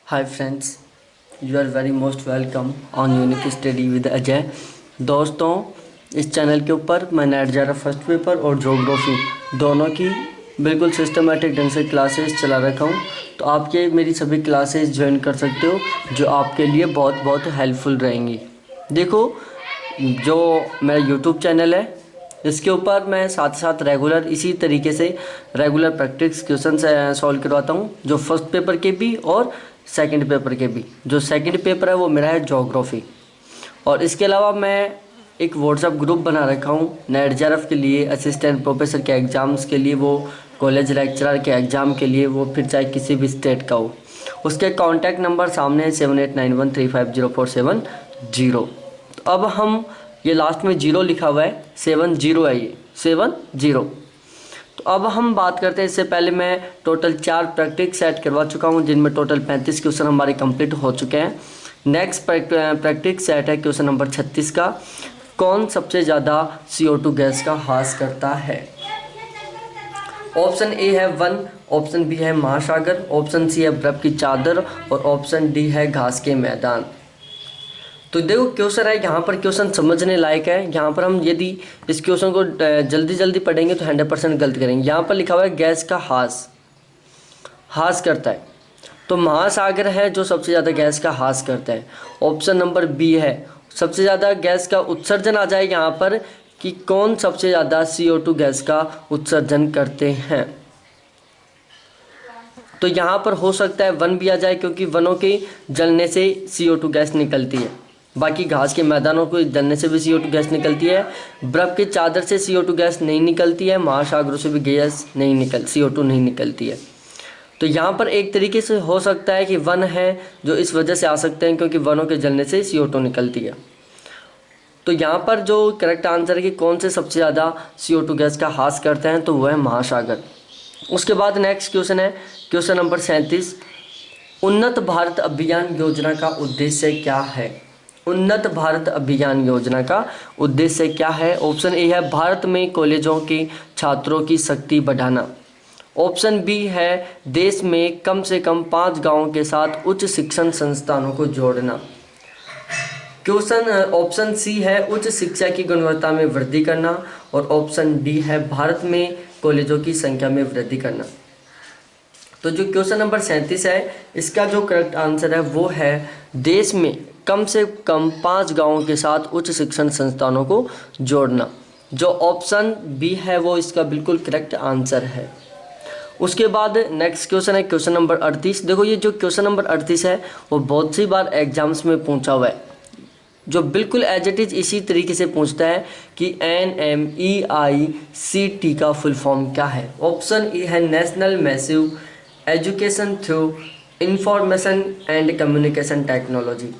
Hi friends, you are very most welcome on unique study with Ajay. दोस्तों, इस channel के ऊपर मैं नेट जा रहा फर्स्ट पेपर और ज्योग्राफी दोनों की बिल्कुल सिस्टमेटिक ढंग से क्लासेस चला रखा हूँ। तो आप ये मेरी सभी क्लासेस ज्वाइन कर सकते हो जो आपके लिए बहुत बहुत हेल्पफुल रहेंगी। देखो, जो मेरा यूट्यूब चैनल है इसके ऊपर मैं साथ साथ रेगुलर इसी तरीके से रेगुलर प्रैक्टिस क्वेश्चन सॉल्व करवाता हूँ, जो फर्स्ट पेपर के भी और सेकंड पेपर के भी। जो सेकंड पेपर है वो मेरा है ज्योग्राफी। और इसके अलावा मैं एक व्हाट्सएप ग्रुप बना रखा हूँ नेट जेआरएफ के लिए, असिस्टेंट प्रोफेसर के एग्ज़ाम्स के लिए, वो कॉलेज लेक्चरर के एग्ज़ाम के लिए, वो फिर चाहे किसी भी स्टेट का हो। उसके कॉन्टैक्ट नंबर सामने है 7891350470। तो अब हम ये लास्ट में 0 लिखा हुआ है, 70 है, ये 70। तो अब हम बात करते हैं। इससे पहले मैं टोटल 4 प्रैक्टिस सेट करवा चुका हूँ जिनमें टोटल 35 क्वेश्चन हमारे कंप्लीट हो चुके हैं। नेक्स्ट प्रैक्टिस सेट है क्वेश्चन नंबर 36 का। कौन सबसे ज़्यादा CO2 गैस का ह्रास करता है? ऑप्शन ए है वन, ऑप्शन बी है महासागर, ऑप्शन सी है बर्फ की चादर और ऑप्शन डी है घास के मैदान। तो देखो, क्वेश्चन है यहाँ पर, क्वेश्चन समझने लायक है। यहाँ पर हम यदि इस क्वेश्चन को जल्दी जल्दी पढ़ेंगे तो 100% गलत करेंगे। यहाँ पर लिखा हुआ है गैस का ह्रास करता है, तो महासागर है जो सबसे ज़्यादा गैस का ह्रास करता है। ऑप्शन नंबर बी है सबसे ज़्यादा गैस का उत्सर्जन आ जाए यहाँ पर कि कौन सबसे ज़्यादा CO2 गैस का उत्सर्जन करते हैं। तो यहाँ पर हो सकता है वन भी आ जाए क्योंकि वनों के जलने से CO2 गैस निकलती है। बाकी घास के मैदानों को जलने से भी CO2 गैस निकलती है। बर्फ़ की चादर से CO2 गैस नहीं निकलती है। महासागरों से भी गैस नहीं CO2 नहीं निकलती है। तो यहाँ पर एक तरीके से हो सकता है कि वन है जो इस वजह से आ सकते हैं क्योंकि वनों के जलने से CO2 निकलती है। तो यहाँ पर जो करेक्ट आंसर है कि कौन से सबसे ज़्यादा CO2 गैस का ह्रास करते हैं, तो वह है महासागर। उसके बाद नेक्स्ट क्वेश्चन है क्वेश्चन नंबर 37। उन्नत भारत अभियान योजना का उद्देश्य क्या है? उन्नत भारत अभियान योजना का उद्देश्य क्या है? ऑप्शन ए है भारत में कॉलेजों के छात्रों की शक्ति बढ़ाना। ऑप्शन बी है देश में कम से कम 5 गांवों के साथ उच्च शिक्षण संस्थानों को जोड़ना। क्वेश्चन ऑप्शन सी है उच्च शिक्षा की गुणवत्ता में वृद्धि करना। और ऑप्शन डी है भारत में कॉलेजों की संख्या में वृद्धि करना। तो जो क्वेश्चन नंबर 37 है इसका जो करेक्ट आंसर है वो है देश में कम से कम 5 गांवों के साथ उच्च शिक्षण संस्थानों को जोड़ना। जो ऑप्शन बी है वो इसका बिल्कुल करेक्ट आंसर है। उसके बाद नेक्स्ट क्वेश्चन है क्वेश्चन नंबर 38। देखो, ये जो क्वेश्चन नंबर 38 है वो बहुत सी बार एग्जाम्स में पूछा हुआ है, जो बिल्कुल एज इट इज इसी तरीके से पूछता है कि NMEICT का फुल फॉर्म क्या है। ऑप्शन ए है national massive education through information and communication technology.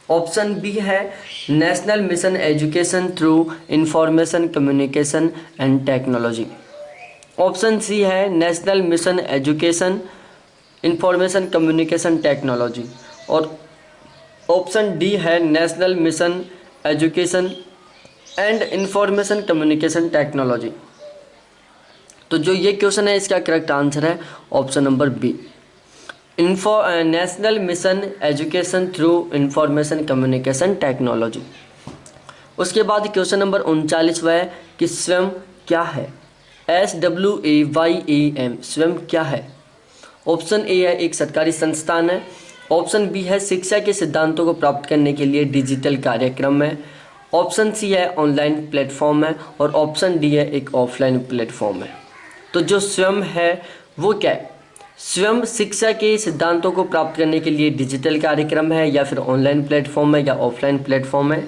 Option B है national mission education through information communication and technology. Option C है national mission education information communication technology. और option D है national mission education and information communication technology. तो जो ये question है इसका correct answer है option number B, national mission education through information communication technology. उसके बाद क्वेश्चन नंबर 39 वह है कि स्वयं क्या है? SWAYAM स्वयं क्या है? ऑप्शन ए है एक सरकारी संस्थान है। ऑप्शन बी है शिक्षा के सिद्धांतों को प्राप्त करने के लिए डिजिटल कार्यक्रम है। ऑप्शन सी है ऑनलाइन प्लेटफॉर्म है। और ऑप्शन डी है एक ऑफलाइन प्लेटफॉर्म है। तो जो स्वयं है वो क्या है? स्वयं शिक्षा के सिद्धांतों को प्राप्त करने के लिए डिजिटल कार्यक्रम है, या फिर ऑनलाइन प्लेटफॉर्म है, या ऑफलाइन प्लेटफॉर्म है।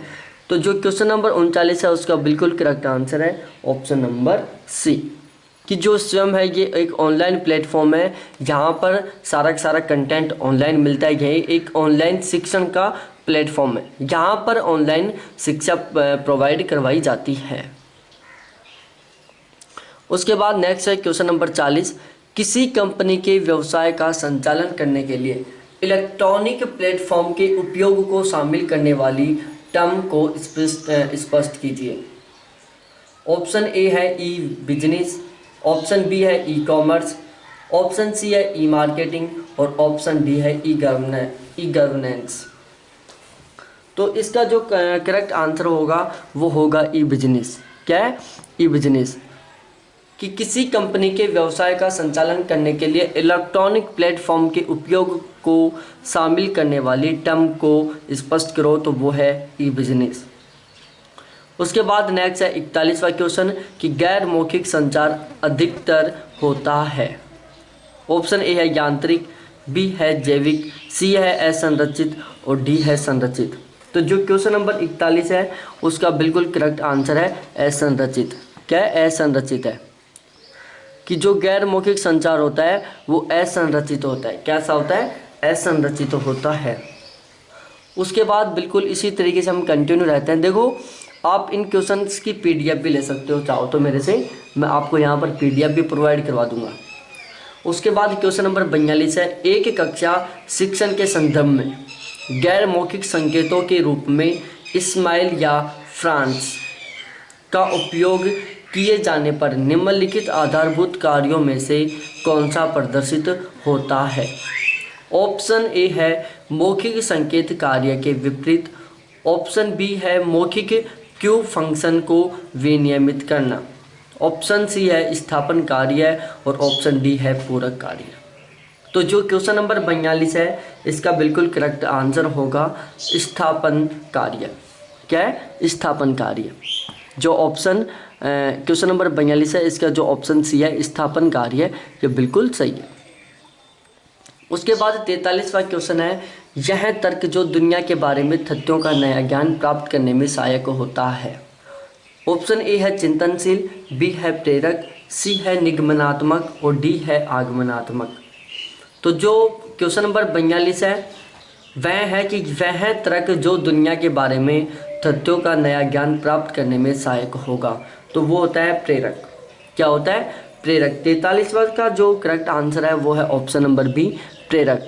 तो जो क्वेश्चन नंबर 39 है उसका बिल्कुल करेक्ट आंसर है ऑप्शन नंबर सी, कि जो स्वयं है ये एक ऑनलाइन प्लेटफॉर्म है जहाँ पर सारा का सारा कंटेंट ऑनलाइन मिलता है। यही एक ऑनलाइन शिक्षण का प्लेटफॉर्म है जहाँ पर ऑनलाइन शिक्षा प्रोवाइड करवाई जाती है। उसके बाद नेक्स्ट है क्वेश्चन नंबर 40। किसी कंपनी के व्यवसाय का संचालन करने के लिए इलेक्ट्रॉनिक प्लेटफॉर्म के उपयोग को शामिल करने वाली टर्म को स्पष्ट कीजिए। ऑप्शन ए है ई बिजनेस, ऑप्शन बी है ई कॉमर्स, ऑप्शन सी है ई मार्केटिंग और ऑप्शन डी है ई गवर्नेंस। तो इसका जो करेक्ट आंसर होगा वो होगा ई बिजनेस। क्या है? ई बिजनेस। कि किसी कंपनी के व्यवसाय का संचालन करने के लिए इलेक्ट्रॉनिक प्लेटफॉर्म के उपयोग को शामिल करने वाली टर्म को स्पष्ट करो, तो वो है ई बिजनेस। उसके बाद नेक्स्ट है 41वां क्वेश्चन कि गैर मौखिक संचार अधिकतर होता है। ऑप्शन ए है यांत्रिक, बी है जैविक, सी है असंरचित और डी है संरचित। तो जो क्वेश्चन नंबर 41 है उसका बिल्कुल करेक्ट आंसर है असंरचित। क्या है? असंरचित है कि जो गैर मौखिक संचार होता है वो असंरचित होता है। कैसा होता है? असंरचित होता है। उसके बाद बिल्कुल इसी तरीके से हम कंटिन्यू रहते हैं। देखो आप इन क्वेश्चंस की पीडीएफ भी ले सकते हो, चाहो तो मेरे से मैं आपको यहाँ पर पीडीएफ भी प्रोवाइड करवा दूंगा। उसके बाद क्वेश्चन नंबर 42 है एक कक्षा शिक्षण के संदर्भ में गैर मौखिक संकेतों के रूप में स्माइल या फ्रांस का उपयोग किए जाने पर निम्नलिखित आधारभूत कार्यों में से कौन सा प्रदर्शित होता है? ऑप्शन ए है मौखिक संकेत कार्य के विपरीत, ऑप्शन बी है मौखिक क्यू फंक्शन को विनियमित करना, ऑप्शन सी है स्थापन कार्य और ऑप्शन डी है पूरक कार्य। तो जो क्वेश्चन नंबर 42 है इसका बिल्कुल करेक्ट आंसर होगा स्थापन कार्य। क्या है? स्थापन कार्य। जो ऑप्शन क्वेश्चन नंबर 42 है इसका जो ऑप्शन सी है स्थापन कार्य, ये बिल्कुल सही है। उसके बाद 43वां क्वेश्चन है यह तर्क जो दुनिया के बारे में तथ्यों का नया ज्ञान प्राप्त करने में सहायक होता है। ऑप्शन ए है चिंतनशील, बी है प्रेरक, सी है निगमनात्मक और डी है आगमनात्मक। तो जो क्वेश्चन नंबर 42 है वह है कि वह तर्क जो दुनिया के बारे में तथ्यों का नया ज्ञान प्राप्त करने में सहायक होगा, तो वो होता है प्रेरक। क्या होता है? प्रेरक। 43वां का जो करेक्ट आंसर है वो है ऑप्शन नंबर बी प्रेरक।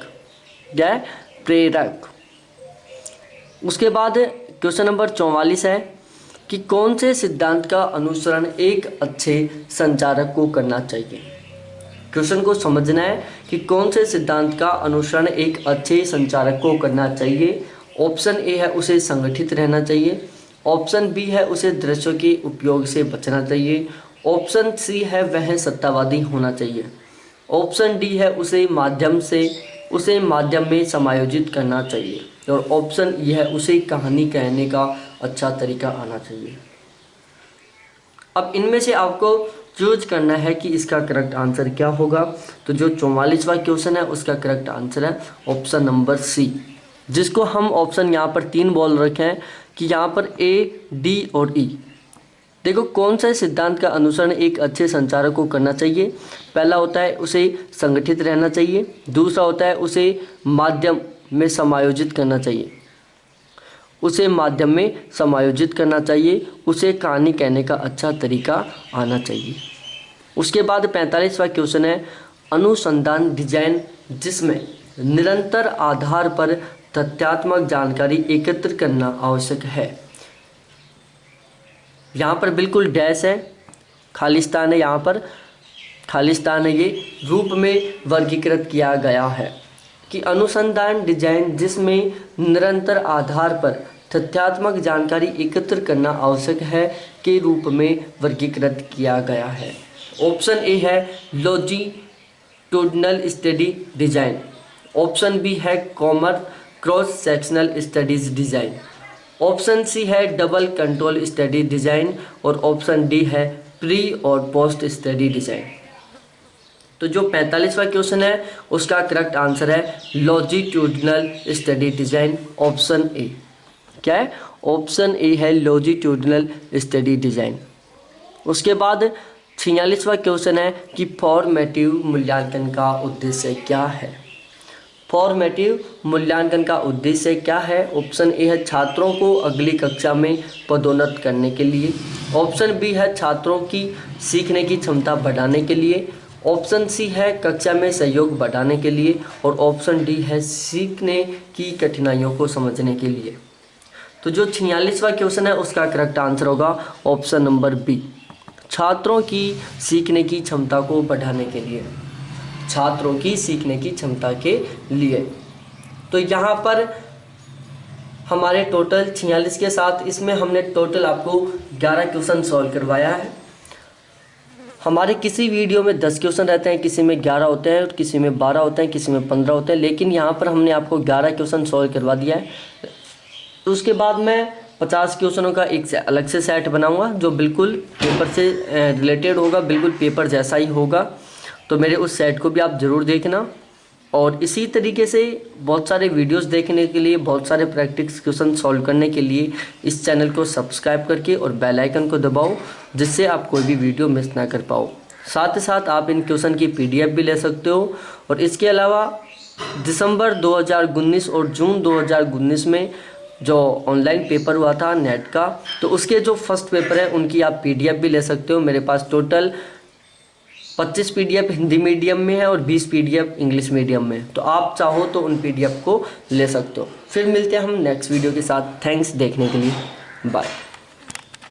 क्या है? प्रेरक। उसके बाद क्वेश्चन नंबर 44 है कि कौन से सिद्धांत का अनुसरण एक अच्छे संचारक को करना चाहिए। क्वेश्चन को समझना है कि कौन से सिद्धांत का अनुसरण एक अच्छे संचारक को करना चाहिए। ऑप्शन ए है उसे संगठित रहना चाहिए, ऑप्शन बी है उसे दृश्यों के उपयोग से बचना चाहिए, ऑप्शन सी है वह सत्तावादी होना चाहिए, ऑप्शन डी है उसे माध्यम में समायोजित करना चाहिए और ऑप्शन ई है उसे कहानी कहने का अच्छा तरीका आना चाहिए। अब इनमें से आपको चूज करना है कि इसका करेक्ट आंसर क्या होगा। तो जो 44वां क्वेश्चन है उसका करेक्ट आंसर है ऑप्शन नंबर सी, जिसको हम ऑप्शन यहाँ पर 3 बोल रखे हैं कि यहाँ पर ए, डी और ई। देखो कौन सा सिद्धांत का अनुसरण एक अच्छे संचारक को करना चाहिए। पहला होता है उसे संगठित रहना चाहिए, दूसरा होता है उसे माध्यम में समायोजित करना चाहिए, उसे कहानी कहने का अच्छा तरीका आना चाहिए। उसके बाद 45वां क्वेश्चन है अनुसंधान डिजाइन जिसमें निरंतर आधार पर तथ्यात्मक जानकारी एकत्र करना आवश्यक है। यहाँ पर बिल्कुल डैश है, खालिस्तान है, यहाँ पर खालिस्तान है, ये रूप में वर्गीकृत किया गया है कि अनुसंधान डिजाइन जिसमें निरंतर आधार पर तथ्यात्मक जानकारी एकत्र करना आवश्यक है के रूप में वर्गीकृत किया गया है। ऑप्शन ए है longitudinal study design, option B है comer cross sectional studies design, option C है डबल कंट्रोल स्टडी डिजाइन और ऑप्शन डी है प्री और पोस्ट स्टडी डिजाइन। तो जो 45वां क्वेश्चन है उसका करेक्ट आंसर है longitudinal study design, option A. क्या है? ऑप्शन ए है लॉन्जिट्यूडिनल स्टडी डिजाइन। उसके बाद 46वां क्वेश्चन है कि फॉर्मेटिव मूल्यांकन का उद्देश्य क्या है। फॉर्मेटिव मूल्यांकन का उद्देश्य क्या है। ऑप्शन ए है छात्रों को अगली कक्षा में पदोन्नत करने के लिए, ऑप्शन बी है छात्रों की सीखने की क्षमता बढ़ाने के लिए, ऑप्शन सी है कक्षा में सहयोग बढ़ाने के लिए और ऑप्शन डी है सीखने की कठिनाइयों को समझने के लिए। तो जो 46वां क्वेश्चन है उसका करेक्ट आंसर होगा ऑप्शन नंबर बी, छात्रों की सीखने की क्षमता को बढ़ाने के लिए। छात्रों की सीखने की क्षमता के लिए। तो यहाँ पर हमारे टोटल 46 के साथ इसमें हमने टोटल आपको 11 क्वेश्चन सॉल्व करवाया है। हमारे किसी वीडियो में 10 क्वेश्चन रहते हैं, किसी में 11 होते हैं, किसी में 12 होते हैं, किसी में 15 होते हैं, लेकिन यहाँ पर हमने आपको 11 क्वेश्चन सॉल्व करवा दिया है। तो उसके बाद मैं 50 क्वेश्चनों का एक से अलग से सेट बनाऊंगा जो बिल्कुल पेपर से रिलेटेड होगा, बिल्कुल पेपर जैसा ही होगा। तो मेरे उस सेट को भी आप ज़रूर देखना। और इसी तरीके से बहुत सारे वीडियोस देखने के लिए, बहुत सारे प्रैक्टिस क्वेश्चन सॉल्व करने के लिए इस चैनल को सब्सक्राइब करके और बेल आइकन को दबाओ, जिससे आप कोई भी वीडियो मिस ना कर पाओ। साथ ही साथ आप इन क्वेश्चन की PDF भी ले सकते हो। और इसके अलावा दिसंबर 2019 और जून 2019 में जो ऑनलाइन पेपर हुआ था नेट का, तो उसके जो फर्स्ट पेपर है उनकी आप PDF भी ले सकते हो। मेरे पास टोटल 25 PDF हिंदी मीडियम में है और 20 PDF इंग्लिश मीडियम में, तो आप चाहो तो उन PDF को ले सकते हो। फिर मिलते हैं हम नेक्स्ट वीडियो के साथ। थैंक्स देखने के लिए, बाय।